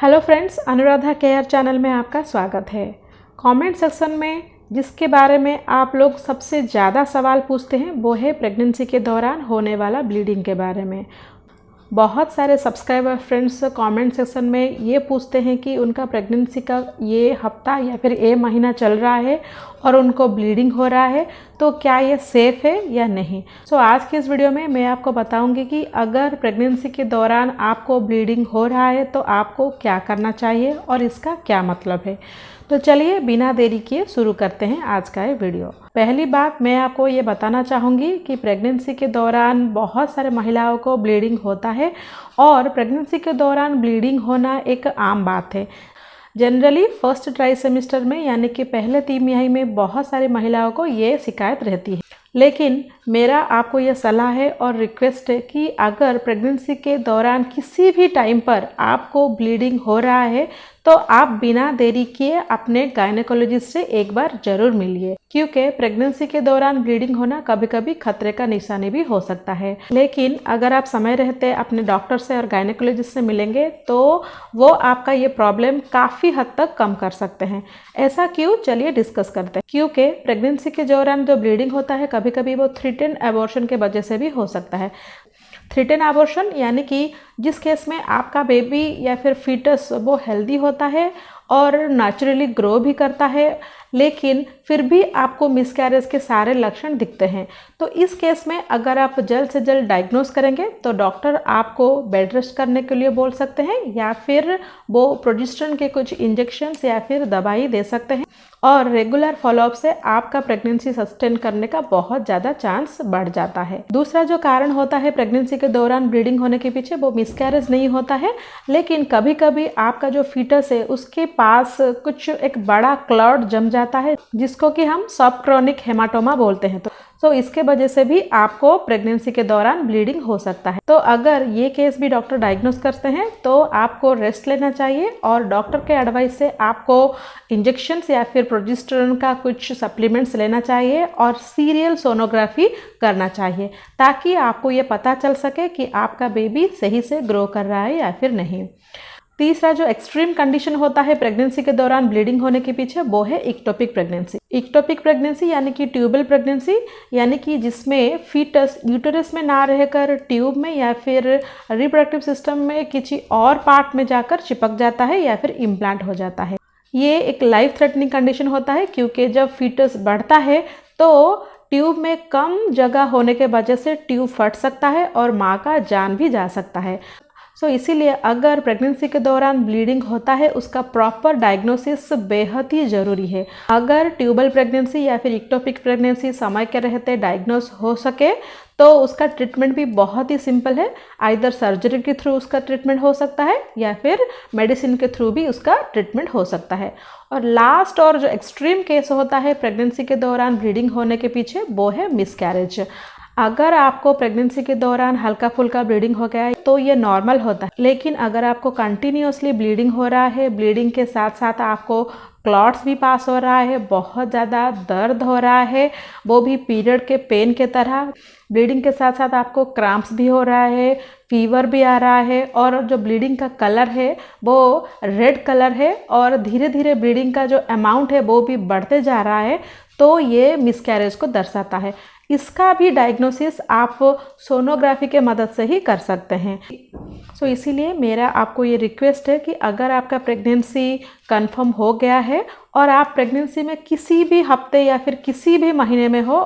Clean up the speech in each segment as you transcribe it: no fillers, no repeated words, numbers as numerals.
Hello friends, Anuradha care channel में आपका स्वागत है। कमेंट सेक्शन में जिसके बारे में आप लोग सबसे ज़्यादा सवाल पूछते हैं वो है प्रेगनेंसी के दौरान होने वाला ब्लीडिंग के बारे में। बहुत सारे सब्सक्राइबर फ्रेंड्स कमेंट सेक्शन में ये पूछते हैं कि उनका प्रेगनेंसी का ये हफ्ता या फिर ये महीना चल रहा है और उनको ब्लीडिंग हो रहा है, तो क्या ये सेफ़ है या नहीं। सो आज की इस वीडियो में मैं आपको बताऊंगी कि अगर प्रेगनेंसी के दौरान आपको ब्लीडिंग हो रहा है तो आपको क्या करना चाहिए और इसका क्या मतलब है। तो चलिए बिना देरी किए शुरू करते हैं आज का ये वीडियो। पहली बात मैं आपको ये बताना चाहूँगी कि प्रेगनेंसी के दौरान बहुत सारे महिलाओं को ब्लीडिंग होता है और प्रेगनेंसी के दौरान ब्लीडिंग होना एक आम बात है। जनरली फर्स्ट ट्राइसेमिस्टर में यानी कि पहले तिमाही में बहुत सारी महिलाओं को ये शिकायत रहती है, लेकिन मेरा आपको ये सलाह है और रिक्वेस्ट है कि अगर प्रेगनेंसी के दौरान किसी भी टाइम पर आपको ब्लीडिंग हो रहा है तो आप बिना देरी किए अपने गायनेकोलॉजिस्ट से एक बार ज़रूर मिलिए, क्योंकि प्रेगनेंसी के दौरान ब्लीडिंग होना कभी कभी खतरे का निशानी भी हो सकता है। लेकिन अगर आप समय रहते अपने डॉक्टर से और गायनेकोलॉजिस्ट से मिलेंगे तो वो आपका ये प्रॉब्लम काफ़ी हद तक कम कर सकते हैं। ऐसा क्यों, चलिए डिस्कस करते हैं। क्योंकि प्रेगनेंसी के दौरान जो ब्लीडिंग होता है कभी कभी वो थ्रेटेन एबॉर्शन के वजह से भी हो सकता है। थ्रेटेन एबॉर्शन यानी कि जिस केस में आपका बेबी या फिर फीटस वो हेल्दी होता है और नेचुरली ग्रो भी करता है, लेकिन फिर भी आपको मिसकैरेज के सारे लक्षण दिखते हैं। तो इस केस में अगर आप जल्द से जल्द डायग्नोस करेंगे तो डॉक्टर आपको बेड रेस्ट करने के लिए बोल सकते हैं या फिर वो प्रोजेस्टेरोन के कुछ इंजेक्शंस या फिर दवाई दे सकते हैं और रेगुलर फॉलोअप से आपका प्रेगनेंसी सस्टेन करने का बहुत ज़्यादा चांस बढ़ जाता है। दूसरा जो कारण होता है प्रेगनेंसी के दौरान ब्लीडिंग होने के पीछे वो मिसकैरेज नहीं होता है, लेकिन कभी कभी आपका जो फीटस है उसके पास कुछ एक बड़ा क्लॉट जम जाता है जिसको कि हम सबक्रोनिक हेमाटोमा बोलते हैं। तो इसके वजह से भी आपको प्रेगनेंसी के दौरान ब्लीडिंग हो सकता है। तो अगर ये केस भी डॉक्टर डायग्नोस करते हैं तो आपको रेस्ट लेना चाहिए और डॉक्टर के एडवाइस से आपको इंजेक्शंस या फिर प्रोजेस्टेरोन का कुछ सप्लीमेंट्स लेना चाहिए और सीरियल सोनोग्राफी करना चाहिए, ताकि आपको ये पता चल सके कि आपका बेबी सही से ग्रो कर रहा है या फिर नहीं। तीसरा जो एक्सट्रीम कंडीशन होता है प्रेगनेंसी के दौरान ब्लीडिंग होने के पीछे वो है इक्टोपिक प्रेगनेंसी। इक्टोपिक प्रेगनेंसी यानी कि ट्यूबल प्रेगनेंसी, यानी कि जिसमें फीटस यूटेरस में ना रहकर ट्यूब में या फिर रिप्रोडक्टिव सिस्टम में किसी और पार्ट में जाकर चिपक जाता है या फिर इम्प्लांट हो जाता है। ये एक लाइफ थ्रेटनिंग कंडीशन होता है, क्योंकि जब फीटस बढ़ता है तो ट्यूब में कम जगह होने के वजह से ट्यूब फट सकता है और माँ का जान भी जा सकता है। इसीलिए अगर प्रेगनेंसी के दौरान ब्लीडिंग होता है उसका प्रॉपर डायग्नोसिस बेहद ही ज़रूरी है। अगर ट्यूबल प्रेगनेंसी या फिर इक्टोपिक प्रेगनेंसी समय के रहते डायग्नोस हो सके तो उसका ट्रीटमेंट भी बहुत ही सिंपल है। आइदर सर्जरी के थ्रू उसका ट्रीटमेंट हो सकता है या फिर मेडिसिन के थ्रू भी उसका ट्रीटमेंट हो सकता है। और लास्ट और जो एक्सट्रीम केस होता है प्रेगनेंसी के दौरान ब्लीडिंग होने के पीछे वो है मिसकैरेज। अगर आपको प्रेगनेंसी के दौरान हल्का फुल्का ब्लीडिंग हो गया है तो ये नॉर्मल होता है, लेकिन अगर आपको कंटिन्यूसली ब्लीडिंग हो रहा है, ब्लीडिंग के साथ साथ आपको क्लॉट्स भी पास हो रहा है, बहुत ज़्यादा दर्द हो रहा है, वो भी पीरियड के पेन के तरह, ब्लीडिंग के साथ साथ आपको क्रैम्प्स भी हो रहा है, फीवर भी आ रहा है और जो ब्लीडिंग का कलर है वो रेड कलर है और धीरे धीरे ब्लीडिंग का जो अमाउंट है वो भी बढ़ते जा रहा है, तो ये मिसकैरेज को दर्शाता है। इसका भी डायग्नोसिस आप सोनोग्राफी के मदद से ही कर सकते हैं। इसीलिए मेरा आपको ये रिक्वेस्ट है कि अगर आपका प्रेगनेंसी कंफर्म हो गया है और आप प्रेगनेंसी में किसी भी हफ्ते या फिर किसी भी महीने में हो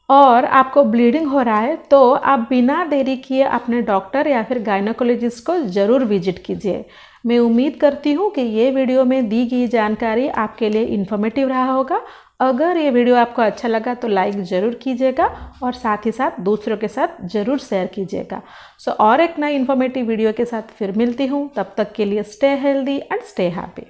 और आपको ब्लीडिंग हो रहा है तो आप बिना देरी किए अपने डॉक्टर या फिर गायनेकोलॉजिस्ट को ज़रूर विजिट कीजिए। मैं उम्मीद करती हूँ कि ये वीडियो में दी गई जानकारी आपके लिए इन्फॉर्मेटिव रहा होगा। अगर ये वीडियो आपको अच्छा लगा तो लाइक ज़रूर कीजिएगा और साथ ही साथ दूसरों के साथ ज़रूर शेयर कीजिएगा। और एक नई इन्फॉर्मेटिव वीडियो के साथ फिर मिलती हूँ, तब तक के लिए stay healthy and stay happy.